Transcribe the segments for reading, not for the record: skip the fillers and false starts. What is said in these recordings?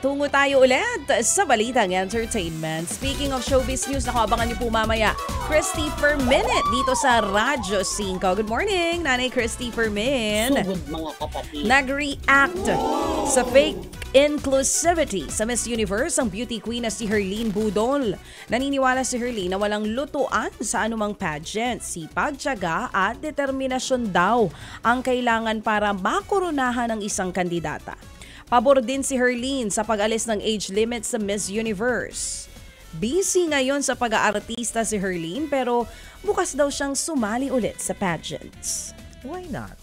tungo tayo ulit sa Balitang Entertainment. Speaking of showbiz news, abangan niyo po mamaya, Christy Fermin dito sa Radyo 5. Good morning, Nanay Christy Fermin. Sugod mga kapatid. Nag-react sa fake inclusivity sa Miss Universe ang beauty queen na si Herlene Budol. Naniniwala si Herlene na walang lutuan sa anumang pageant. Sipag, tiyaga at determinasyon daw ang kailangan para makoronahan ng isang kandidata. Pabor din si Herlene sa pag-alis ng age limit sa Miss Universe. Busy ngayon sa pag-aartista si Herlene pero bukas daw siyang sumali ulit sa pageants. Why not?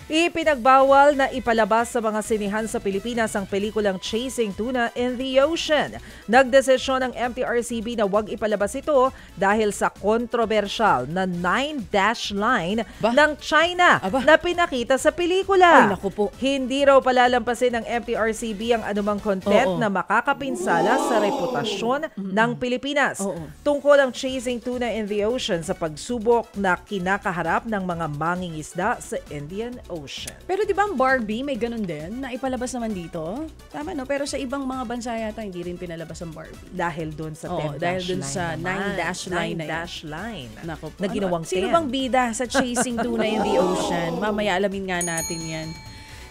Ipinagbawal na ipalabas sa mga sinihan sa Pilipinas ang pelikulang Chasing Tuna in the Ocean. Nagdesisyon ng MTRCB na huwag ipalabas ito dahil sa kontrobersyal na 9-dash line ng China na pinakita sa pelikula. Ay, naku po. Hindi raw palalampasin ng MTRCB ang anumang content na makakapinsala sa reputasyon ng Pilipinas. Tungkol ang Chasing Tuna in the Ocean sa pagsubok na kinakaharap ng mga mangingisda sa Indian Ocean. Pero di ba ang Barbie may ganun din na ipalabas naman dito? Tama no? Pero sa ibang mga bansa yata hindi rin pinalabas ang Barbie. Dahil doon sa 10-dash line. Dahil doon sa 9-dash line. 9-dash line. Naku po. Na ginawang 10. Sino bang bida sa Chasing Tuna in the Ocean? Mamaya alamin nga natin yan.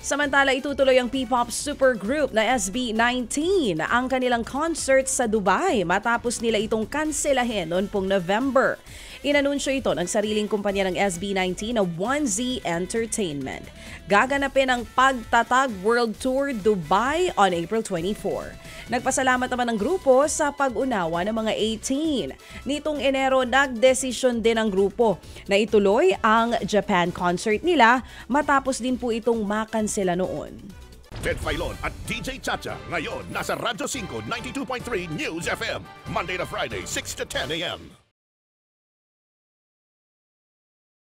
Samantala, itutuloy ang P-pop supergroup na SB19 ang kanilang concert sa Dubai matapos nila itong kanselahin noon pong November. Inanunsyo ito ng sariling kumpanya ng SB19 na 1Z Entertainment. Gaganapin ang Pagtatag World Tour Dubai on April 24. Nagpasalamat naman ng grupo sa pag-unawa ng mga 18. Nitong Enero, nagdesisyon din ang grupo na ituloy ang Japan concert nila matapos din po itong makansela noon. Ted Filon at DJ Chacha ngayon nasa Radyo 5 92.3 News FM Monday to Friday 6 to 10 a.m.